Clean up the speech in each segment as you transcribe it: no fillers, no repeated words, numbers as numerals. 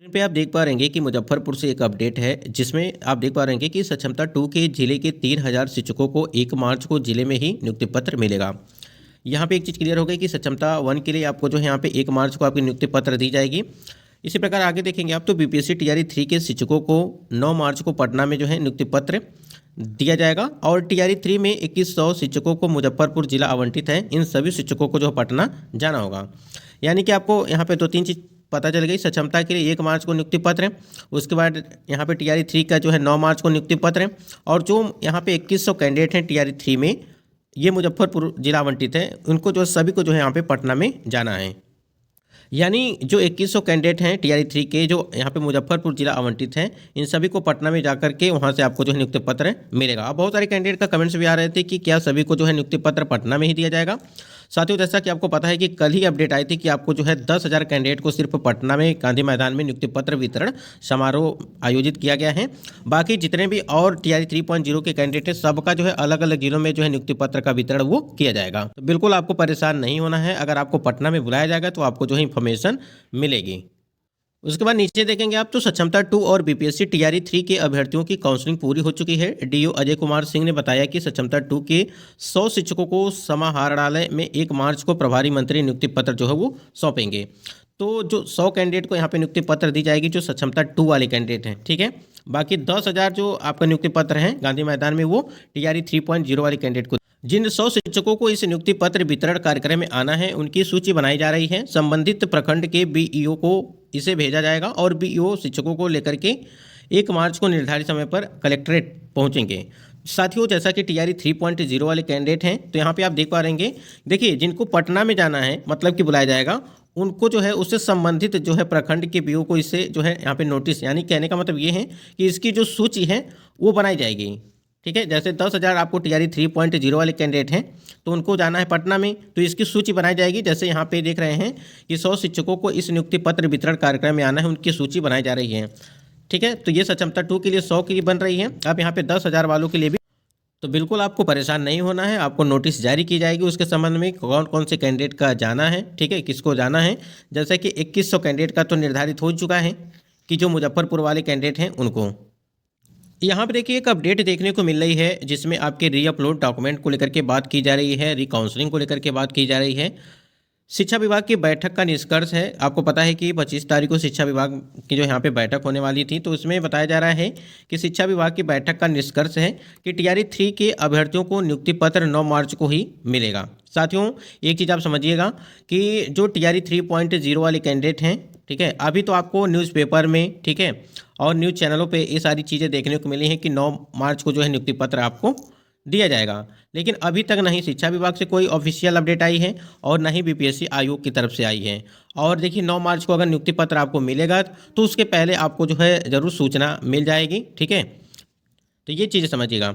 पे आप देख पा रहे हैं कि मुजफ्फरपुर से एक अपडेट है जिसमें आप देख पा रहे हैं कि सक्षमता 2 के जिले के 3000 शिक्षकों को 1 मार्च को जिले में ही नियुक्ति पत्र मिलेगा। यहाँ पे एक चीज़ क्लियर हो गई कि सक्षमता 1 के लिए आपको जो है यहाँ पे 1 मार्च को आपकी नियुक्ति पत्र दी जाएगी। इसी प्रकार आगे देखेंगे आप तो बीपीएससी टीआरई 3 के शिक्षकों को 9 मार्च को पटना में जो है नियुक्ति पत्र दिया जाएगा और टीआरई 3 में 2100 शिक्षकों को मुजफ्फरपुर जिला आवंटित है। इन सभी शिक्षकों को जो पटना जाना होगा। यानी कि आपको यहाँ पे 2-3 चीज़ पता चल गई। सक्षमता के लिए 1 मार्च को नियुक्ति पत्र है, उसके बाद यहाँ पे टीआरई 3 का जो है 9 मार्च को नियुक्ति पत्र है और जो यहाँ पे 2100 कैंडिडेट हैं टीआरई 3 में, ये मुजफ्फरपुर जिला आवंटित है, उनको जो सभी को जो है यहाँ पे पटना में जाना है। यानी जो 2100 कैंडिडेट हैं टीआरई 3 के जो यहाँ पे मुजफ्फरपुर जिला आवंटित हैं, इन सभी को पटना में जाकर के वहाँ से आपको जो है नियुक्ति पत्र मिलेगा। अब बहुत सारे कैंडिडेट का कमेंट्स भी आ रहे थे कि क्या सभी को जो है नियुक्ति पत्र पटना में ही दिया जाएगा। साथियों, जैसा कि आपको पता है कि कल ही अपडेट आई थी कि आपको जो है 10,000 कैंडिडेट को सिर्फ पटना में गांधी मैदान में नियुक्ति पत्र वितरण समारोह आयोजित किया गया है। बाकी जितने भी और टीआरई 3.0 के कैंडिडेट हैं, सबका जो है अलग अलग जिलों में जो है नियुक्ति पत्र का वितरण वो किया जाएगा। तो बिल्कुल आपको परेशान नहीं होना है। अगर आपको पटना में बुलाया जाएगा तो आपको जो है इन्फॉर्मेशन मिलेगी। उसके बाद नीचे देखेंगे आप तो सक्षमता 2 और बीपीएससी टीआरई 3 के अभ्यर्थियों की काउंसलिंग पूरी हो चुकी है। डीओ अजय कुमार सिंह ने बताया कि सक्षमता 2 के 100 शिक्षकों को समाहरणालय में 1 मार्च को प्रभारी मंत्री नियुक्ति पत्र जो है वो सौंपेंगे। तो जो 100 कैंडिडेट को यहाँ पे नियुक्ति पत्र दी जाएगी जो सक्षमता 2 वाले कैंडिडेट हैं, ठीक है। बाकी 10,000 जो आपका नियुक्ति पत्र हैं गांधी मैदान में, वो टीआरई 3.0 वाले कैंडिडेट को। जिन 100 शिक्षकों को इस नियुक्ति पत्र वितरण कार्यक्रम में आना है, उनकी सूची बनाई जा रही है। संबंधित प्रखंड के बीईओ को इसे भेजा जाएगा और बीईओ शिक्षकों को लेकर के 1 मार्च को निर्धारित समय पर कलेक्ट्रेट पहुंचेंगे। साथियों, जैसा कि टीआरई 3.0 वाले कैंडिडेट हैं, तो यहाँ पे आप देख पा रहे हैं, देखिए जिनको पटना में जाना है, मतलब कि बुलाया जाएगा, उनको जो है उससे संबंधित जो है प्रखंड के बीओ को इससे जो है यहाँ पे नोटिस, यानी कहने का मतलब ये है कि इसकी जो सूची है वो बनाई जाएगी, ठीक है। जैसे 10,000 आपको टीआरई 3.0 वाले कैंडिडेट हैं तो उनको जाना है पटना में, तो इसकी सूची बनाई जाएगी। जैसे यहाँ पे देख रहे हैं कि 100 शिक्षकों को इस नियुक्ति पत्र वितरण कार्यक्रम में आना है, उनकी सूची बनाई जा रही है, ठीक है। तो ये सक्षमता 2 के लिए 100 की बन रही है। अब यहाँ पे 10,000 वालों के लिए भी तो बिल्कुल आपको परेशान नहीं होना है। आपको नोटिस जारी की जाएगी उसके संबंध में कौन कौन से कैंडिडेट का जाना है, ठीक है, किसको जाना है। जैसे कि 2100 कैंडिडेट का तो निर्धारित हो चुका है कि जो मुजफ्फरपुर वाले कैंडिडेट हैं उनको। यहाँ पे देखिए एक अपडेट देखने को मिल रही है जिसमें आपके रीअपलोड डॉक्यूमेंट को लेकर के बात की जा रही है, रिकाउंसलिंग को लेकर के बात की जा रही है। शिक्षा विभाग की बैठक का निष्कर्ष है। आपको पता है कि 25 तारीख को शिक्षा विभाग की जो यहाँ पे बैठक होने वाली थी, तो उसमें बताया जा रहा है कि शिक्षा विभाग की बैठक का निष्कर्ष है कि टीआरई 3 के अभ्यर्थियों को नियुक्ति पत्र 9 मार्च को ही मिलेगा। साथियों, एक चीज़ आप समझिएगा कि जो टीआरई 3.0 वाले कैंडिडेट हैं, ठीक है, अभी तो आपको न्यूज़पेपर में, ठीक है, और न्यूज़ चैनलों पे ये सारी चीज़ें देखने को मिली हैं कि 9 मार्च को जो है नियुक्ति पत्र आपको दिया जाएगा, लेकिन अभी तक नहीं शिक्षा विभाग से कोई ऑफिशियल अपडेट आई है और ना ही बीपीएससी आयोग की तरफ से आई है। और देखिए 9 मार्च को अगर नियुक्ति पत्र आपको मिलेगा तो उसके पहले आपको जो है ज़रूर सूचना मिल जाएगी, ठीक है। तो ये चीज़ें समझिएगा।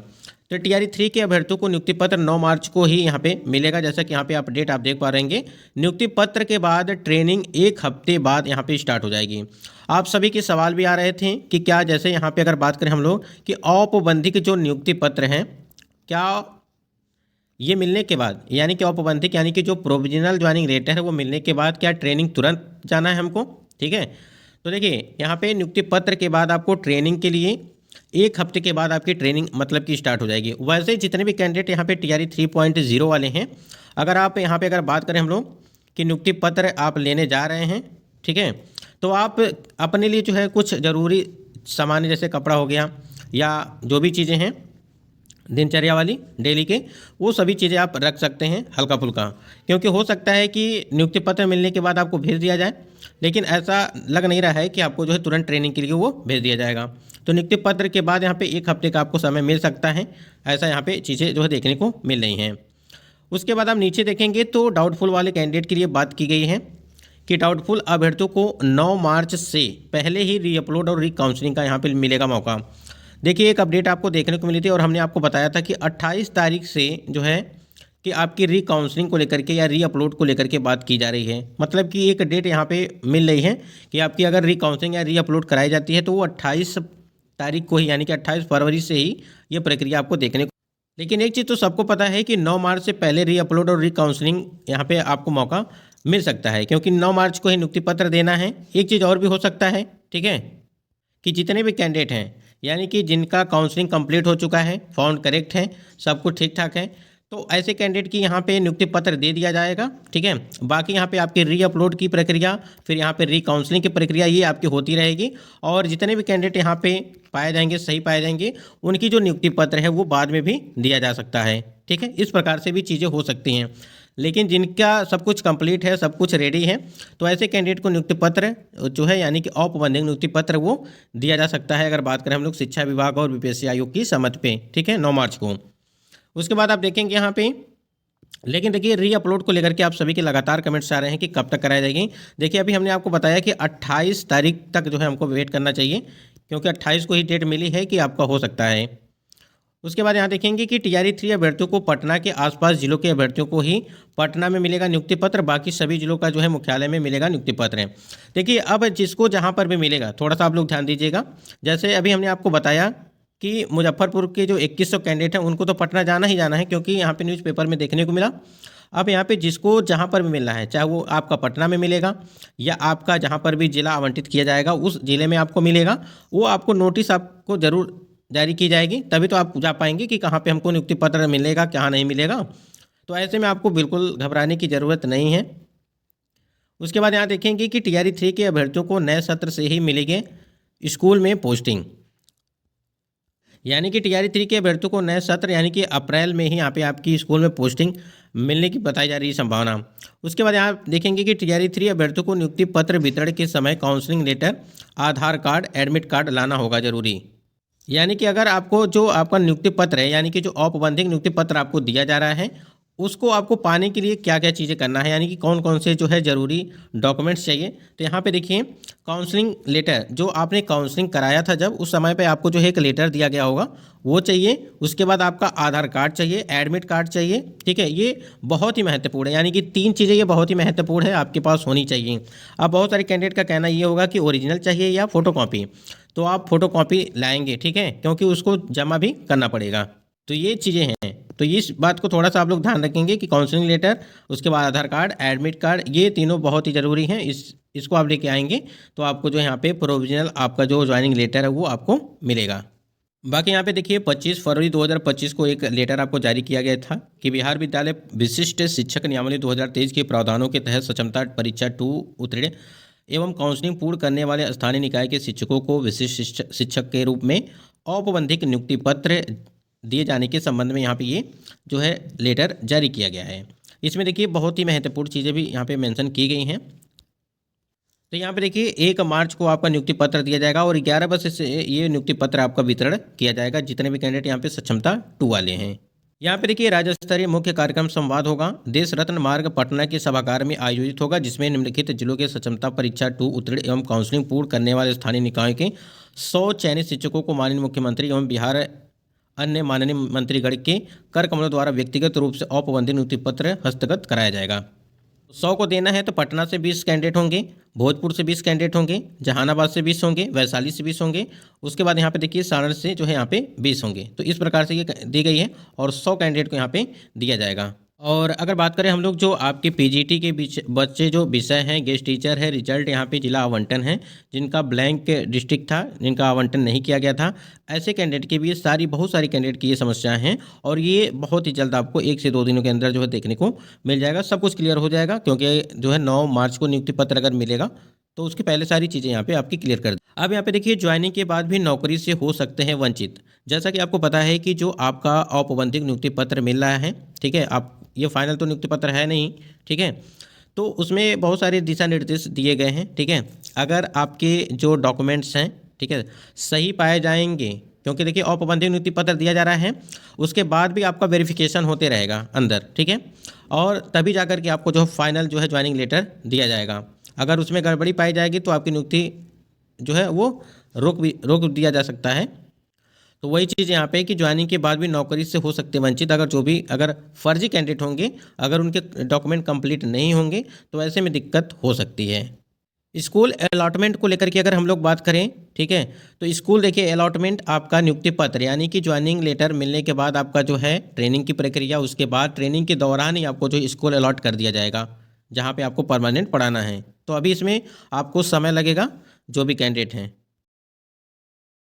तो टीआरई 3 के अभ्यर्थियों को नियुक्ति पत्र 9 मार्च को ही यहाँ पे मिलेगा। जैसा कि यहाँ पे अपडेट आप देख पा रहे हैं, नियुक्ति पत्र के बाद ट्रेनिंग 1 हफ्ते बाद यहाँ पे स्टार्ट हो जाएगी। आप सभी के सवाल भी आ रहे थे कि क्या, जैसे यहाँ पे अगर बात करें हम लोग कि औपबंधिक जो नियुक्ति पत्र हैं, क्या ये मिलने के बाद, यानी कि औपबंधिक यानी कि जो प्रोविजनल ज्वाइनिंग लेटर है वो मिलने के बाद क्या ट्रेनिंग तुरंत जाना है हमको, ठीक है। तो देखिए यहाँ पे नियुक्ति पत्र के बाद आपको ट्रेनिंग के लिए 1 हफ्ते के बाद आपकी ट्रेनिंग मतलब कि स्टार्ट हो जाएगी। वैसे जितने भी कैंडिडेट यहाँ पे टीआरई 3.0 वाले हैं, अगर आप यहाँ पे अगर बात करें हम लोग कि नियुक्ति पत्र आप लेने जा रहे हैं, ठीक है, तो आप अपने लिए जो है कुछ ज़रूरी सामान जैसे कपड़ा हो गया या जो भी चीज़ें हैं दिनचर्या वाली डेली के, वो सभी चीज़ें आप रख सकते हैं हल्का फुल्का, क्योंकि हो सकता है कि नियुक्ति पत्र मिलने के बाद आपको भेज दिया जाए, लेकिन ऐसा लग नहीं रहा है कि आपको जो है तुरंत ट्रेनिंग के लिए वो भेज दिया जाएगा। तो नियुक्ति पत्र के बाद यहाँ पे 1 हफ्ते का आपको समय मिल सकता है, ऐसा यहाँ पे चीज़ें जो है देखने को मिल रही हैं। उसके बाद आप नीचे देखेंगे तो डाउटफुल वाले कैंडिडेट के लिए बात की गई है कि डाउटफुल अभ्यर्थियों को 9 मार्च से पहले ही रीअपलोड और रीकाउंसलिंग का यहाँ पर मिलेगा मौका। देखिए एक अपडेट आपको देखने को मिली थी और हमने आपको बताया था कि 28 तारीख से जो है कि आपकी रीकाउंसलिंग को लेकर के या रीअपलोड को लेकर के बात की जा रही है। मतलब कि एक डेट यहाँ पे मिल रही है कि आपकी अगर रीकाउंसलिंग या रीअपलोड कराई जाती है तो वो 28 तारीख को ही, यानी कि 28 फरवरी से ही ये प्रक्रिया आपको देखने को। लेकिन एक चीज़ तो सबको पता है कि 9 मार्च से पहले रीअपलोड और रीकाउंसलिंग यहाँ पे आपको मौका मिल सकता है, क्योंकि 9 मार्च को ही नियुक्ति पत्र देना है। एक चीज़ और भी हो सकता है, ठीक है, कि जितने भी कैंडिडेट हैं यानी कि जिनका काउंसलिंग कंप्लीट हो चुका है, फाउंड करेक्ट है, सब कुछ ठीक ठाक है, तो ऐसे कैंडिडेट की यहाँ पे नियुक्ति पत्र दे दिया जाएगा। ठीक है, बाकी यहाँ पे आपकी री अपलोड की प्रक्रिया, फिर यहाँ पे री काउंसलिंग की प्रक्रिया ये आपकी होती रहेगी। और जितने भी कैंडिडेट यहाँ पे पाए जाएंगे, सही पाए जाएंगे, उनकी जो नियुक्ति पत्र है वो बाद में भी दिया जा सकता है। ठीक है, इस प्रकार से भी चीज़ें हो सकती हैं। लेकिन जिनका सब कुछ कंप्लीट है, सब कुछ रेडी है, तो ऐसे कैंडिडेट को नियुक्ति पत्र जो है यानी कि औपबंधिक नियुक्ति पत्र वो दिया जा सकता है, अगर बात करें हम लोग शिक्षा विभाग और बीपीएससी आयोग की सहमति पे। ठीक है, 9 मार्च को। उसके बाद आप देखेंगे यहाँ पे, लेकिन देखिए री अपलोड को लेकर के आप सभी के लगातार कमेंट्स आ रहे हैं कि कब तक कराई जाएगी। देखिए अभी हमने आपको बताया कि 28 तारीख तक जो है हमको वेट करना चाहिए, क्योंकि 28 को ही डेट मिली है कि आपका हो सकता है। उसके बाद यहाँ देखेंगे कि टीआरई 3 अभ्यर्थियों को पटना के आसपास जिलों के अभ्यर्थियों को ही पटना में मिलेगा नियुक्ति पत्र, बाकी सभी जिलों का जो है मुख्यालय में मिलेगा नियुक्ति पत्र। देखिए अब जिसको जहाँ पर भी मिलेगा, थोड़ा सा आप लोग ध्यान दीजिएगा। जैसे अभी हमने आपको बताया कि मुजफ्फरपुर के जो 2100 कैंडिडेट हैं उनको तो पटना जाना ही जाना है, क्योंकि यहाँ पे न्यूज़पेपर में देखने को मिला। अब यहाँ पे जिसको जहाँ पर भी मिलना है, चाहे वो आपका पटना में मिलेगा या आपका जहाँ पर भी जिला आवंटित किया जाएगा उस जिले में आपको मिलेगा, वो आपको नोटिस आपको ज़रूर जारी की जाएगी, तभी तो आप जा पाएंगे कि कहाँ पे हमको नियुक्ति पत्र मिलेगा, कहाँ नहीं मिलेगा। तो ऐसे में आपको बिल्कुल घबराने की ज़रूरत नहीं है। उसके बाद यहाँ देखेंगे कि टीआरई 3 के अभ्यर्थियों को नए सत्र से ही मिलेंगे स्कूल में पोस्टिंग, यानी कि टीआरई 3 के अभ्यर्थियों को नए सत्र यानी कि अप्रैल में ही यहाँ पे आपकी स्कूल में पोस्टिंग मिलने की बताई जा रही है संभावना। उसके बाद यहाँ देखेंगे कि टीआरई 3 अभ्यर्थियों को नियुक्ति पत्र वितरण के समय काउंसलिंग लेटर, आधार कार्ड, एडमिट कार्ड लाना होगा जरूरी। यानी कि अगर आपको जो आपका नियुक्ति पत्र है यानी कि जो औपबंधिक नियुक्ति पत्र आपको दिया जा रहा है, उसको आपको पाने के लिए क्या क्या चीज़ें करना है, यानी कि कौन कौन से जो है ज़रूरी डॉक्यूमेंट्स चाहिए। तो यहाँ पे देखिए काउंसलिंग लेटर, जो आपने काउंसलिंग कराया था जब उस समय पे आपको जो है एक लेटर दिया गया होगा वो चाहिए। उसके बाद आपका आधार कार्ड चाहिए, एडमिट कार्ड चाहिए। ठीक है, ये बहुत ही महत्वपूर्ण है, यानी कि 3 चीज़ें ये बहुत ही महत्वपूर्ण है, आपके पास होनी चाहिए। अब बहुत सारे कैंडिडेट का कहना ये होगा कि ओरिजिनल चाहिए या फोटोकॉपी, तो आप फोटोकॉपी लाएंगे। ठीक है, क्योंकि उसको जमा भी करना पड़ेगा। तो ये चीज़ें हैं, तो इस बात को थोड़ा सा आप लोग ध्यान रखेंगे कि काउंसलिंग लेटर, उसके बाद आधार कार्ड, एडमिट कार्ड, ये तीनों बहुत ही ज़रूरी हैं। इसको आप लेके आएंगे तो आपको जो यहाँ पे प्रोविजनल आपका जो ज्वाइनिंग लेटर है वो आपको मिलेगा। बाकी यहाँ पे देखिए 25 फरवरी 2025 को एक लेटर आपको जारी किया गया था कि बिहार विद्यालय विशिष्ट शिक्षक नियमावली 2023 के प्रावधानों के तहत सक्षमता परीक्षा 2 उत्तीर्ण एवं काउंसलिंग पूर्ण करने वाले स्थानीय निकाय के शिक्षकों को विशिष्ट शिक्षक के रूप में औपबंधिक नियुक्ति पत्र दिए जाने के संबंध में यहाँ पे ये जो है लेटर जारी किया गया है। इसमें देखिए बहुत ही महत्वपूर्ण चीज़ें भी यहाँ पे मेंशन की गई हैं। तो यहाँ पे देखिए 1 मार्च को आपका नियुक्ति पत्र दिया जाएगा और 11 बजे से ये नियुक्ति पत्र आपका वितरण किया जाएगा, जितने भी कैंडिडेट यहाँ पे सक्षमता 2 वाले हैं। यहाँ पे देखिए राज्य स्तरीय मुख्य कार्यक्रम संवाद होगा, देश रत्न मार्ग पटना के सभागार में आयोजित होगा, जिसमें निम्नलिखित जिलों के सक्षमता परीक्षा 2 उत्तीर्ण एवं काउंसलिंग पूर्ण करने वाले स्थानीय निकायों के 100 चयनित शिक्षकों को माननीय मुख्यमंत्री एवं बिहार अन्य माननीय मंत्रीगण के कर कमलों द्वारा व्यक्तिगत रूप से औपबंधिक नियुक्ति पत्र हस्तगत कराया जाएगा। 100 को देना है तो पटना से 20 कैंडिडेट होंगे, भोजपुर से 20 कैंडिडेट होंगे, जहानाबाद से 20 होंगे, वैशाली से 20 होंगे। उसके बाद यहाँ पे देखिए सारण से जो है यहाँ पे 20 होंगे। तो इस प्रकार से ये दी गई है और 100 कैंडिडेट को यहाँ पे दिया जाएगा। और अगर बात करें हम लोग जो आपके पीजीटी के बीच बच्चे जो विषय हैं, गेस्ट टीचर है, रिजल्ट यहाँ पे जिला आवंटन है, जिनका ब्लैंक डिस्ट्रिक्ट था, जिनका आवंटन नहीं किया गया था, ऐसे कैंडिडेट की भी बहुत सारी कैंडिडेट की ये समस्याएं हैं और ये बहुत ही जल्द आपको 1 से 2 दिनों के अंदर जो है देखने को मिल जाएगा। सब कुछ क्लियर हो जाएगा, क्योंकि जो है 9 मार्च को नियुक्ति पत्र अगर मिलेगा तो उसके पहले सारी चीज़ें यहाँ पे आपकी क्लियर कर। अब यहाँ पे देखिए ज्वाइनिंग के बाद भी नौकरी से हो सकते हैं वंचित। जैसा कि आपको पता है कि जो आपका औपबंधिक नियुक्ति पत्र मिल रहा है, ठीक है, आप ये फाइनल तो नियुक्ति पत्र है नहीं, ठीक है, तो उसमें बहुत सारे दिशा निर्देश दिए गए हैं। ठीक है, अगर आपके जो डॉक्यूमेंट्स हैं, ठीक है, सही पाए जाएंगे, क्योंकि देखिए औपबंधिक नियुक्ति पत्र दिया जा रहा है, उसके बाद भी आपका वेरिफिकेशन होते रहेगा अंदर, ठीक है, और तभी जाकर के आपको जो फाइनल जो है ज्वाइनिंग लेटर दिया जाएगा। अगर उसमें गड़बड़ी पाई जाएगी तो आपकी नियुक्ति जो है वो रोक दिया जा सकता है। तो वही चीज़ यहाँ पे कि ज्वाइनिंग के बाद भी नौकरी से हो सकते वंचित, अगर फर्जी कैंडिडेट होंगे, अगर उनके डॉक्यूमेंट कंप्लीट नहीं होंगे तो ऐसे में दिक्कत हो सकती है। स्कूल अलॉटमेंट को लेकर के अगर हम लोग बात करें, ठीक है, तो स्कूल देखिए अलॉटमेंट आपका नियुक्ति पत्र यानी कि ज्वाइनिंग लेटर मिलने के बाद आपका जो है ट्रेनिंग की प्रक्रिया, उसके बाद ट्रेनिंग के दौरान ही आपको जो स्कूल अलॉट कर दिया जाएगा जहाँ पे आपको परमानेंट पढ़ाना है। तो अभी इसमें आपको समय लगेगा, जो भी कैंडिडेट हैं।